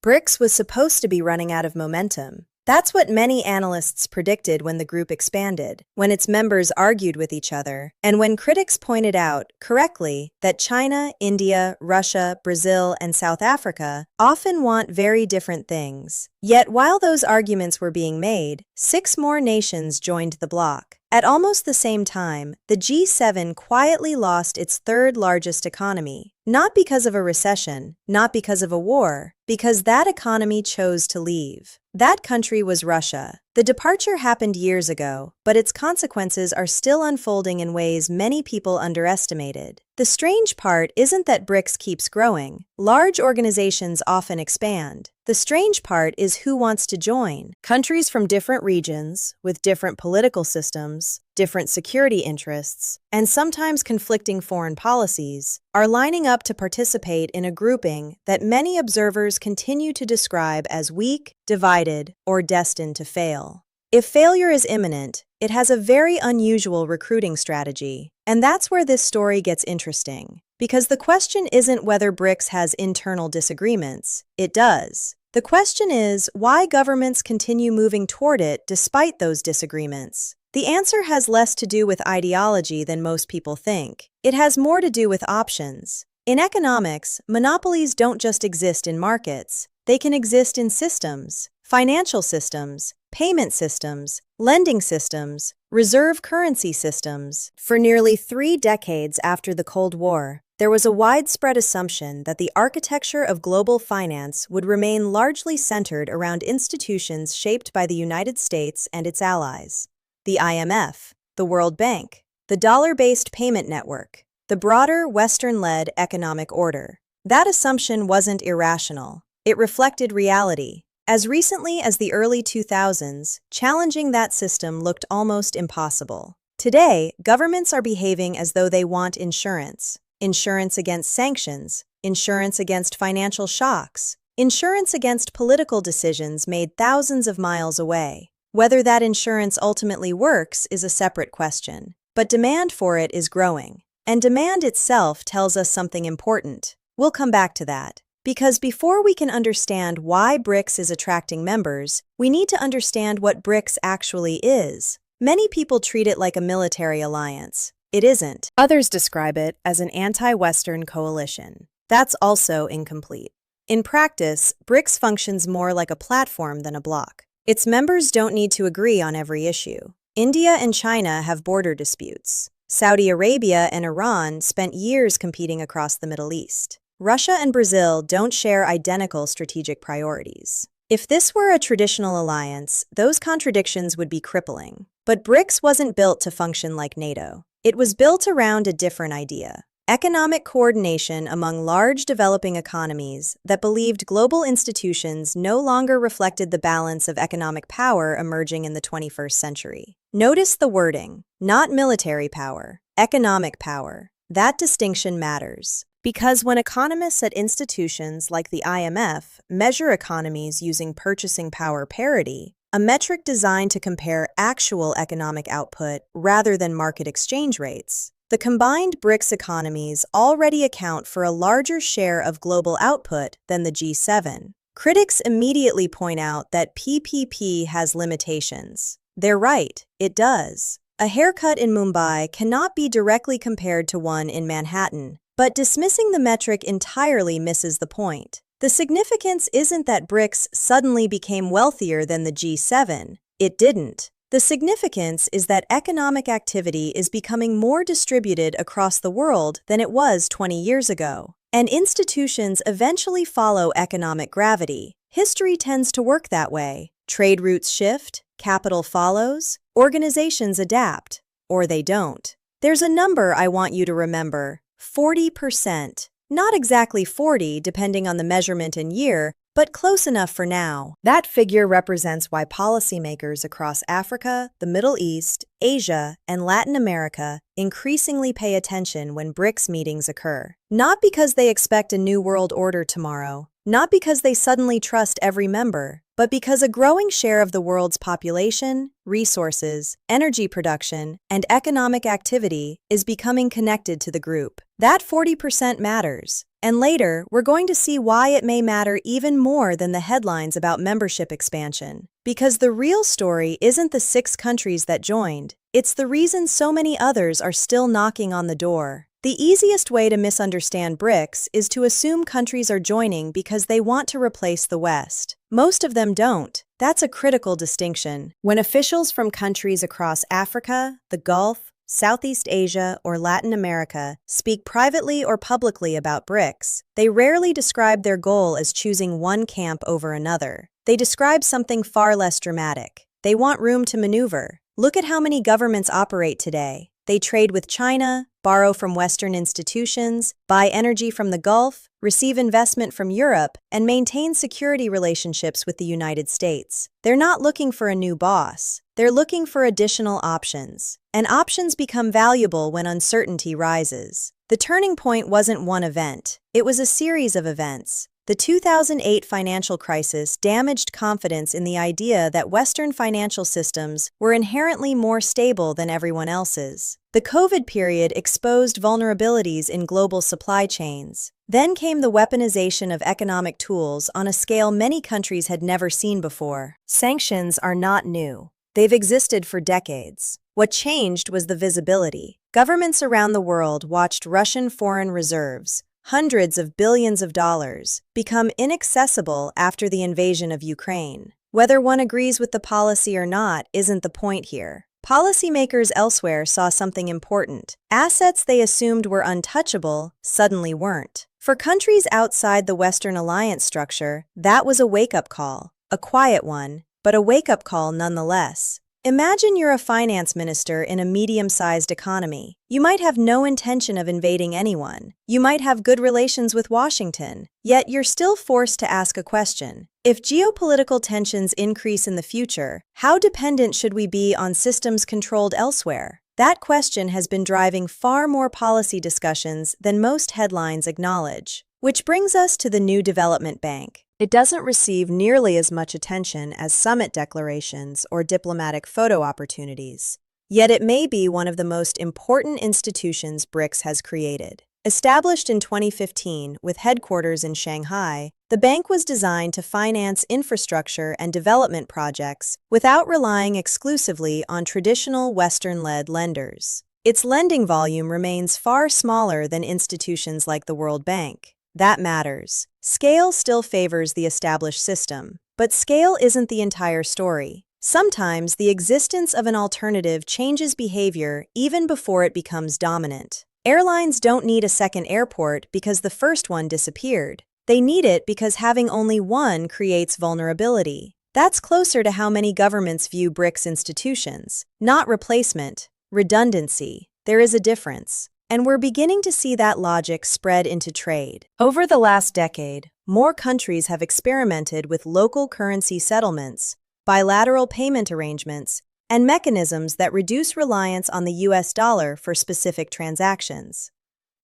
BRICS was supposed to be running out of momentum. That's what many analysts predicted when the group expanded, when its members argued with each other, and when critics pointed out, correctly, that China, India, Russia, Brazil, and South Africa often want very different things. Yet while those arguments were being made, 6 more nations joined the bloc. At almost the same time, the G7 quietly lost its third largest economy. Not because of a recession, not because of a war, because that economy chose to leave. That country was Russia. The departure happened years ago, but its consequences are still unfolding in ways many people underestimated. The strange part isn't that BRICS keeps growing. Large organizations often expand. The strange part is who wants to join. Countries from different regions, with different political systems, different security interests, and sometimes conflicting foreign policies, are lining up to participate in a grouping that many observers continue to describe as weak, divided, or destined to fail. If failure is imminent, it has a very unusual recruiting strategy. And that's where this story gets interesting. Because the question isn't whether BRICS has internal disagreements. It does. The question is why governments continue moving toward it despite those disagreements. The answer has less to do with ideology than most people think. It has more to do with options. In economics, monopolies don't just exist in markets. They can exist in systems, financial systems, payment systems, lending systems, reserve currency systems. For nearly 3 decades after the Cold War, there was a widespread assumption that the architecture of global finance would remain largely centered around institutions shaped by the United States and its allies. The IMF, the World Bank, the dollar-based payment network, the broader Western-led economic order. That assumption wasn't irrational. It reflected reality. As recently as the early 2000s, challenging that system looked almost impossible. Today, governments are behaving as though they want insurance. Insurance against sanctions, insurance against financial shocks, insurance against political decisions made thousands of miles away. Whether that insurance ultimately works is a separate question, but demand for it is growing. And demand itself tells us something important. We'll come back to that. Because before we can understand why BRICS is attracting members, we need to understand what BRICS actually is. Many people treat it like a military alliance. It isn't. Others describe it as an anti-Western coalition. That's also incomplete. In practice, BRICS functions more like a platform than a bloc. Its members don't need to agree on every issue. India and China have border disputes. Saudi Arabia and Iran spent years competing across the Middle East. Russia and Brazil don't share identical strategic priorities. If this were a traditional alliance, those contradictions would be crippling. But BRICS wasn't built to function like NATO. It was built around a different idea: economic coordination among large developing economies that believed global institutions no longer reflected the balance of economic power emerging in the 21st century. Notice the wording: not military power, economic power. That distinction matters. Because when economists at institutions like the IMF measure economies using purchasing power parity, a metric designed to compare actual economic output rather than market exchange rates, the combined BRICS economies already account for a larger share of global output than the G7. Critics immediately point out that PPP has limitations. They're right, it does. A haircut in Mumbai cannot be directly compared to one in Manhattan, but dismissing the metric entirely misses the point. The significance isn't that BRICS suddenly became wealthier than the G7. It didn't. The significance is that economic activity is becoming more distributed across the world than it was 20 years ago. And institutions eventually follow economic gravity. History tends to work that way. Trade routes shift, capital follows, organizations adapt, or they don't. There's a number I want you to remember: 40%. Not exactly 40, depending on the measurement and year, but close enough for now. That figure represents why policymakers across Africa, the Middle East, Asia, and Latin America increasingly pay attention when BRICS meetings occur. Not because they expect a new world order tomorrow, not because they suddenly trust every member, but because a growing share of the world's population, resources, energy production, and economic activity is becoming connected to the group. That 40% matters. And later, we're going to see why it may matter even more than the headlines about membership expansion. Because the real story isn't the 6 countries that joined, it's the reason so many others are still knocking on the door. The easiest way to misunderstand BRICS is to assume countries are joining because they want to replace the West. Most of them don't. That's a critical distinction. When officials from countries across Africa, the Gulf, Southeast Asia, or Latin America speak privately or publicly about BRICS, they rarely describe their goal as choosing one camp over another. They describe something far less dramatic. They want room to maneuver. Look at how many governments operate today. They trade with China, borrow from Western institutions, buy energy from the Gulf, receive investment from Europe, and maintain security relationships with the United States. They're not looking for a new boss. They're looking for additional options. And options become valuable when uncertainty rises. The turning point wasn't one event. It was a series of events. The 2008 financial crisis damaged confidence in the idea that Western financial systems were inherently more stable than everyone else's. The COVID period exposed vulnerabilities in global supply chains. Then came the weaponization of economic tools on a scale many countries had never seen before. Sanctions are not new. They've existed for decades. What changed was the visibility. Governments around the world watched Russian foreign reserves, hundreds of billions of dollars, become inaccessible after the invasion of Ukraine. Whether one agrees with the policy or not isn't the point here. Policymakers elsewhere saw something important. Assets they assumed were untouchable suddenly weren't. For countries outside the Western alliance structure, that was a wake-up call. A quiet one, but a wake-up call nonetheless. Imagine you're a finance minister in a medium-sized economy. You might have no intention of invading anyone. You might have good relations with Washington. Yet you're still forced to ask a question. If geopolitical tensions increase in the future, how dependent should we be on systems controlled elsewhere? That question has been driving far more policy discussions than most headlines acknowledge. Which brings us to the new development bank. It doesn't receive nearly as much attention as summit declarations or diplomatic photo opportunities. Yet it may be one of the most important institutions BRICS has created. Established in 2015 with headquarters in Shanghai, the bank was designed to finance infrastructure and development projects without relying exclusively on traditional Western-led lenders. Its lending volume remains far smaller than institutions like the World Bank. That matters. Scale still favors the established system, but scale isn't the entire story. Sometimes the existence of an alternative changes behavior even before it becomes dominant. Airlines don't need a second airport because the first one disappeared. They need it because having only one creates vulnerability. That's closer to how many governments view BRICS institutions. Not replacement, redundancy. There is a difference. And we're beginning to see that logic spread into trade. Over the last decade, more countries have experimented with local currency settlements, bilateral payment arrangements, and mechanisms that reduce reliance on the US dollar for specific transactions.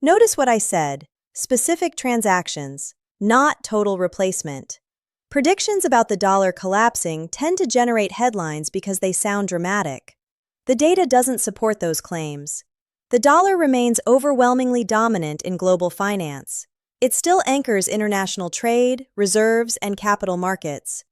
Notice what I said, specific transactions, not total replacement. Predictions about the dollar collapsing tend to generate headlines because they sound dramatic. The data doesn't support those claims. The dollar remains overwhelmingly dominant in global finance. It still anchors international trade, reserves, and capital markets.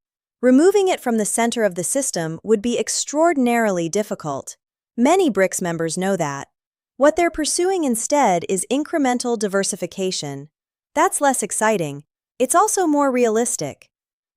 Removing it from the center of the system would be extraordinarily difficult. Many BRICS members know that. What they're pursuing instead is incremental diversification. That's less exciting. It's also more realistic.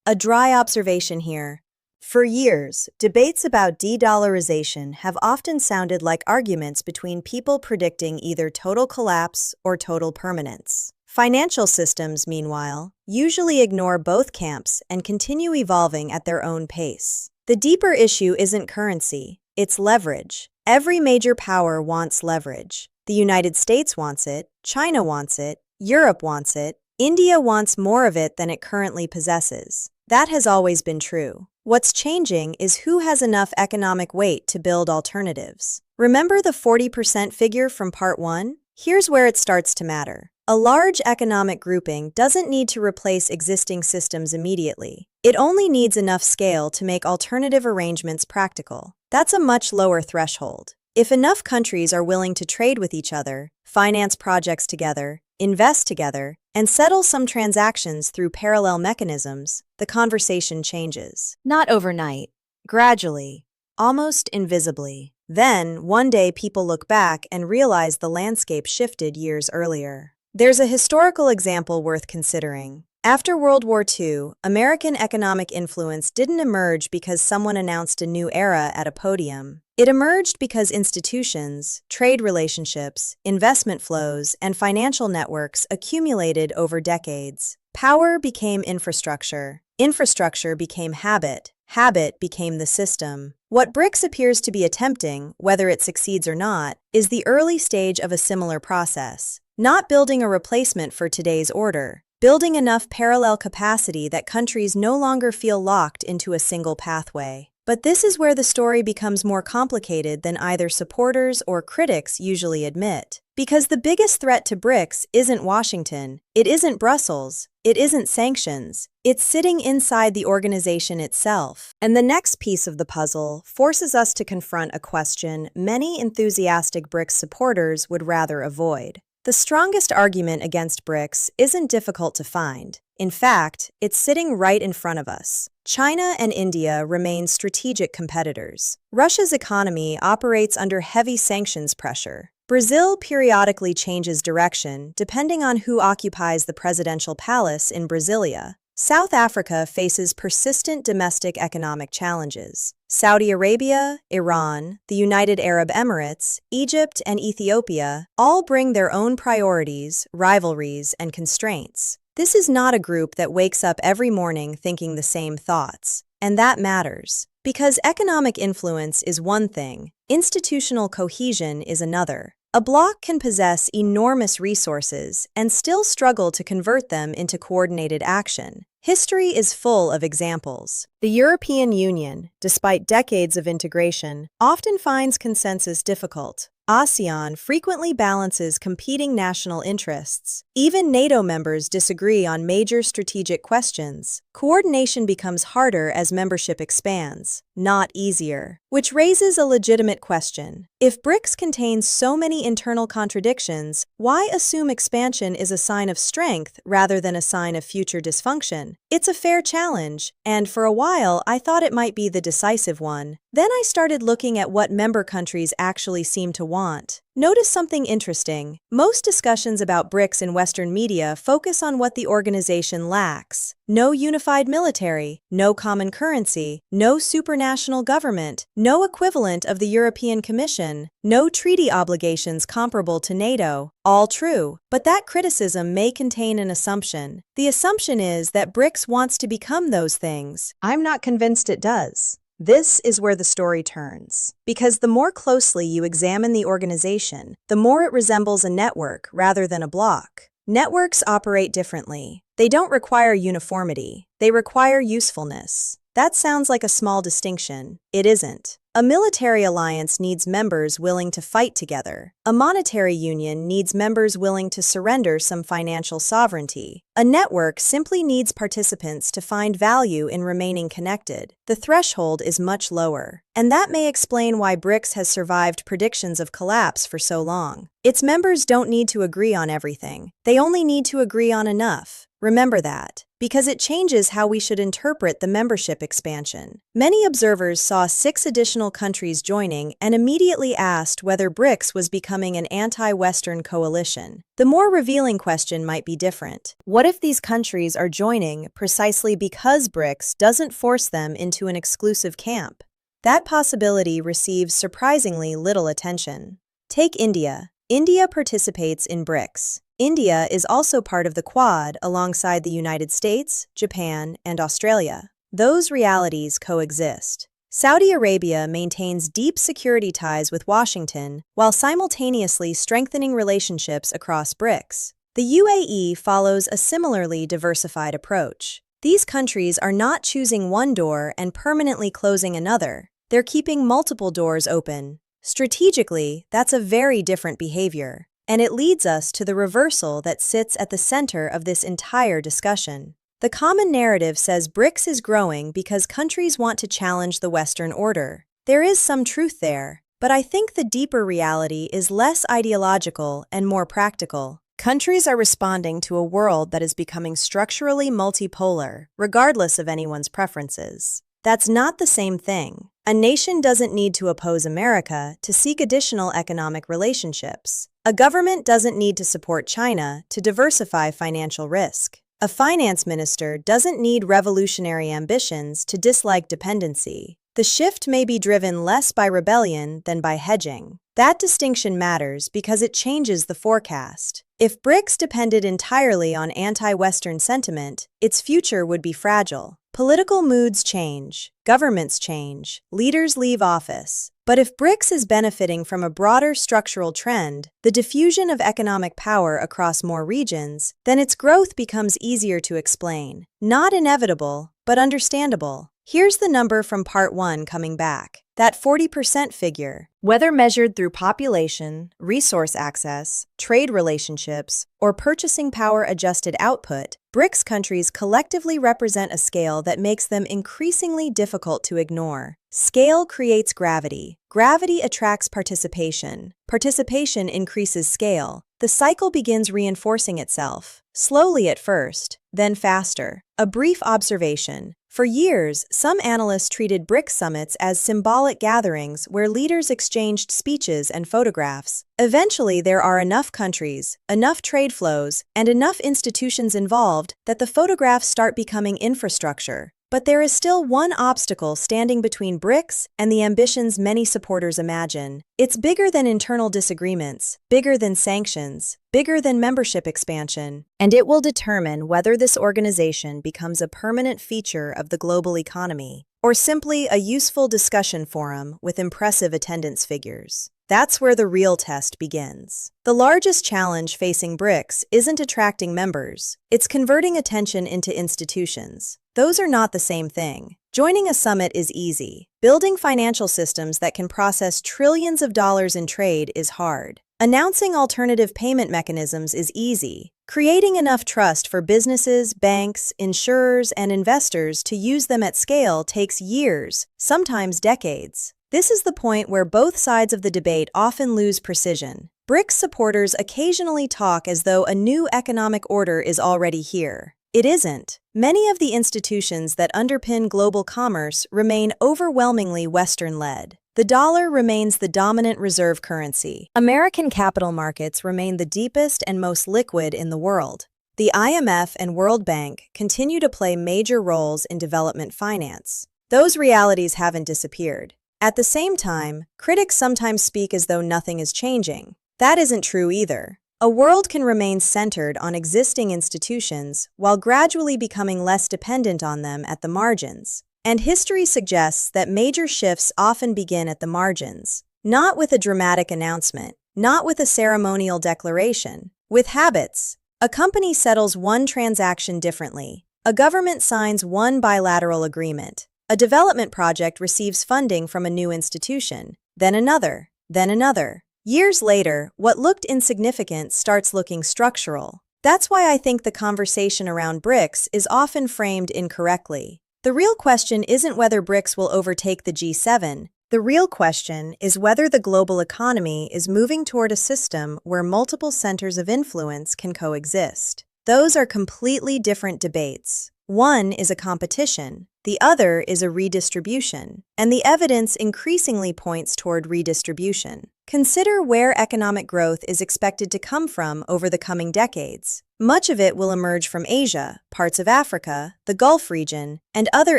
A dry observation here. For years, debates about de-dollarization have often sounded like arguments between people predicting either total collapse or total permanence. Financial systems, meanwhile, usually ignore both camps and continue evolving at their own pace. The deeper issue isn't currency, it's leverage. Every major power wants leverage. The United States wants it, China wants it, Europe wants it, India wants more of it than it currently possesses. That has always been true. What's changing is who has enough economic weight to build alternatives. Remember the 40% figure from Part 1? Here's where it starts to matter. A large economic grouping doesn't need to replace existing systems immediately. It only needs enough scale to make alternative arrangements practical. That's a much lower threshold. If enough countries are willing to trade with each other, finance projects together, invest together, and settle some transactions through parallel mechanisms, the conversation changes. Not overnight, gradually, almost invisibly. Then, one day people look back and realize the landscape shifted years earlier. There's a historical example worth considering. After World War II, American economic influence didn't emerge because someone announced a new era at a podium. It emerged because institutions, trade relationships, investment flows, and financial networks accumulated over decades. Power became infrastructure. Infrastructure became habit. Habit became the system. What BRICS appears to be attempting, whether it succeeds or not, is the early stage of a similar process. Not building a replacement for today's order, building enough parallel capacity that countries no longer feel locked into a single pathway. But this is where the story becomes more complicated than either supporters or critics usually admit. Because the biggest threat to BRICS isn't Washington, it isn't Brussels, it isn't sanctions, it's sitting inside the organization itself. And the next piece of the puzzle forces us to confront a question many enthusiastic BRICS supporters would rather avoid. The strongest argument against BRICS isn't difficult to find. In fact, it's sitting right in front of us. China and India remain strategic competitors. Russia's economy operates under heavy sanctions pressure. Brazil periodically changes direction depending on who occupies the presidential palace in Brasilia. South Africa faces persistent domestic economic challenges. Saudi Arabia, Iran, the United Arab Emirates, Egypt, and Ethiopia all bring their own priorities, rivalries, and constraints. This is not a group that wakes up every morning thinking the same thoughts. And that matters. Because economic influence is one thing, institutional cohesion is another. A bloc can possess enormous resources and still struggle to convert them into coordinated action. History is full of examples. The European Union, despite decades of integration, often finds consensus difficult. ASEAN frequently balances competing national interests. Even NATO members disagree on major strategic questions. Coordination becomes harder as membership expands, not easier. Which raises a legitimate question. If BRICS contains so many internal contradictions, why assume expansion is a sign of strength rather than a sign of future dysfunction? It's a fair challenge, and for a while I thought it might be the decisive one. Then I started looking at what member countries actually seem to want. Notice something interesting. Most discussions about BRICS in Western media focus on what the organization lacks. No unified military, no common currency, no supranational government, no equivalent of the European Commission, no treaty obligations comparable to NATO. All true, but that criticism may contain an assumption. The assumption is that BRICS wants to become those things. I'm not convinced it does. This is where the story turns. Because the more closely you examine the organization, the more it resembles a network rather than a bloc. Networks operate differently. They don't require uniformity. They require usefulness. That sounds like a small distinction. It isn't. A military alliance needs members willing to fight together. A monetary union needs members willing to surrender some financial sovereignty. A network simply needs participants to find value in remaining connected. The threshold is much lower. And that may explain why BRICS has survived predictions of collapse for so long. Its members don't need to agree on everything. They only need to agree on enough. Remember that, because it changes how we should interpret the membership expansion. Many observers saw 6 additional countries joining and immediately asked whether BRICS was becoming an anti-Western coalition. The more revealing question might be different. What if these countries are joining precisely because BRICS doesn't force them into an exclusive camp? That possibility receives surprisingly little attention. Take India. India participates in BRICS. India is also part of the Quad alongside the United States, Japan, and Australia. Those realities coexist. Saudi Arabia maintains deep security ties with Washington while simultaneously strengthening relationships across BRICS. The UAE follows a similarly diversified approach. These countries are not choosing one door and permanently closing another. They're keeping multiple doors open. Strategically, that's a very different behavior. And it leads us to the reversal that sits at the center of this entire discussion. The common narrative says BRICS is growing because countries want to challenge the Western order. There is some truth there, but I think the deeper reality is less ideological and more practical. Countries are responding to a world that is becoming structurally multipolar, regardless of anyone's preferences. That's not the same thing. A nation doesn't need to oppose America to seek additional economic relationships. A government doesn't need to support China to diversify financial risk. A finance minister doesn't need revolutionary ambitions to dislike dependency. The shift may be driven less by rebellion than by hedging. That distinction matters because it changes the forecast. If BRICS depended entirely on anti-Western sentiment, its future would be fragile. Political moods change, governments change, leaders leave office. But if BRICS is benefiting from a broader structural trend, the diffusion of economic power across more regions, then its growth becomes easier to explain. Not inevitable, but understandable. Here's the number from Part 1 coming back. That 40% figure, whether measured through population, resource access, trade relationships, or purchasing power adjusted output, BRICS countries collectively represent a scale that makes them increasingly difficult to ignore. Scale creates gravity. Gravity attracts participation. Participation increases scale. The cycle begins reinforcing itself, slowly at first, then faster. A brief observation. For years, some analysts treated BRICS summits as symbolic gatherings where leaders exchanged speeches and photographs. Eventually, there are enough countries, enough trade flows, and enough institutions involved that the photographs start becoming infrastructure. But there is still one obstacle standing between BRICS and the ambitions many supporters imagine. It's bigger than internal disagreements, bigger than sanctions, bigger than membership expansion, and it will determine whether this organization becomes a permanent feature of the global economy or simply a useful discussion forum with impressive attendance figures. That's where the real test begins. The largest challenge facing BRICS isn't attracting members, it's converting attention into institutions. Those are not the same thing. Joining a summit is easy. Building financial systems that can process trillions of dollars in trade is hard. Announcing alternative payment mechanisms is easy. Creating enough trust for businesses, banks, insurers, and investors to use them at scale takes years, sometimes decades. This is the point where both sides of the debate often lose precision. BRICS supporters occasionally talk as though a new economic order is already here. It isn't. Many of the institutions that underpin global commerce remain overwhelmingly Western-led. The dollar remains the dominant reserve currency. American capital markets remain the deepest and most liquid in the world. The IMF and World Bank continue to play major roles in development finance. Those realities haven't disappeared. At the same time, critics sometimes speak as though nothing is changing. That isn't true either. A world can remain centered on existing institutions while gradually becoming less dependent on them at the margins. And history suggests that major shifts often begin at the margins, not with a dramatic announcement, not with a ceremonial declaration, with habits. A company settles one transaction differently. A government signs one bilateral agreement. A development project receives funding from a new institution, then another, then another. Years later, what looked insignificant starts looking structural. That's why I think the conversation around BRICS is often framed incorrectly. The real question isn't whether BRICS will overtake the G7. The real question is whether the global economy is moving toward a system where multiple centers of influence can coexist. Those are completely different debates. One is a competition, the other is a redistribution, and the evidence increasingly points toward redistribution. Consider where economic growth is expected to come from over the coming decades. Much of it will emerge from Asia, parts of Africa, the Gulf region, and other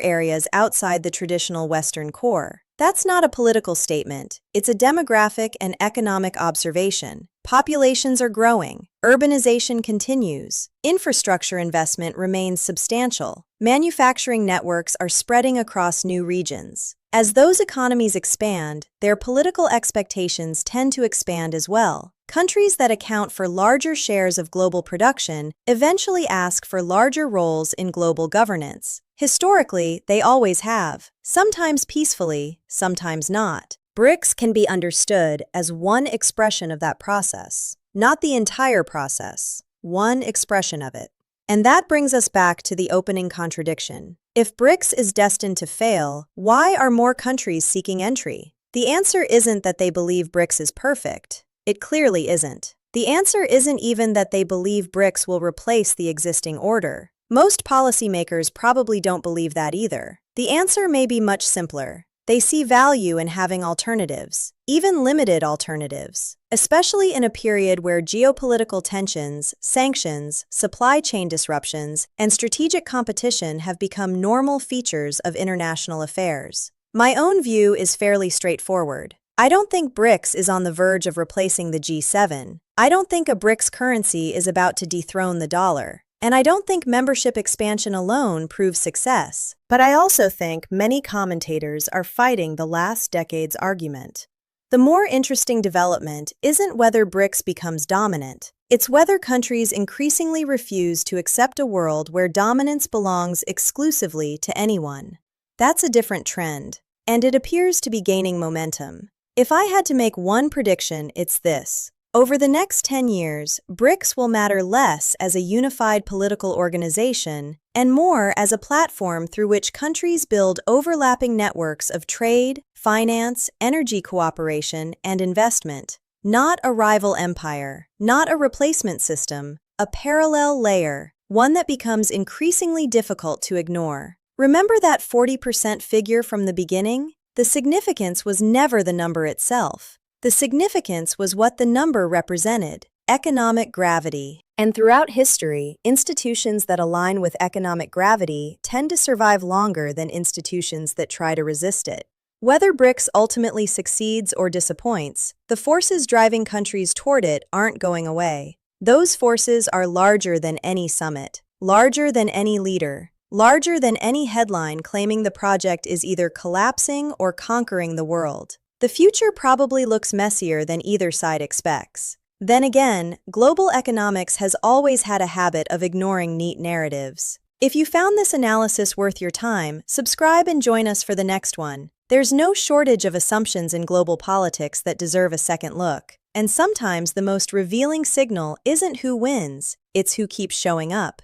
areas outside the traditional Western core. That's not a political statement, it's a demographic and economic observation. Populations are growing, urbanization continues, infrastructure investment remains substantial, manufacturing networks are spreading across new regions. As those economies expand, their political expectations tend to expand as well. Countries that account for larger shares of global production eventually ask for larger roles in global governance. Historically, they always have, sometimes peacefully, sometimes not. BRICS can be understood as one expression of that process, not the entire process, one expression of it. And that brings us back to the opening contradiction. If BRICS is destined to fail, why are more countries seeking entry? The answer isn't that they believe BRICS is perfect. It clearly isn't. The answer isn't even that they believe BRICS will replace the existing order. Most policymakers probably don't believe that either. The answer may be much simpler. They see value in having alternatives, even limited alternatives, especially in a period where geopolitical tensions, sanctions, supply chain disruptions, and strategic competition have become normal features of international affairs. My own view is fairly straightforward. I don't think BRICS is on the verge of replacing the G7. I don't think a BRICS currency is about to dethrone the dollar. And I don't think membership expansion alone proves success. But I also think many commentators are fighting the last decade's argument. The more interesting development isn't whether BRICS becomes dominant. It's whether countries increasingly refuse to accept a world where dominance belongs exclusively to anyone. That's a different trend, and it appears to be gaining momentum. If I had to make one prediction, it's this. Over the next 10 years, BRICS will matter less as a unified political organization and more as a platform through which countries build overlapping networks of trade, finance, energy cooperation, and investment. Not a rival empire, not a replacement system, a parallel layer, one that becomes increasingly difficult to ignore. Remember that 40% figure from the beginning? The significance was never the number itself. The significance was what the number represented: economic gravity. And throughout history, institutions that align with economic gravity tend to survive longer than institutions that try to resist it. Whether BRICS ultimately succeeds or disappoints, the forces driving countries toward it aren't going away. Those forces are larger than any summit, larger than any leader, larger than any headline claiming the project is either collapsing or conquering the world. The future probably looks messier than either side expects. Then again, global economics has always had a habit of ignoring neat narratives. If you found this analysis worth your time, subscribe and join us for the next one. There's no shortage of assumptions in global politics that deserve a second look. And sometimes the most revealing signal isn't who wins, it's who keeps showing up.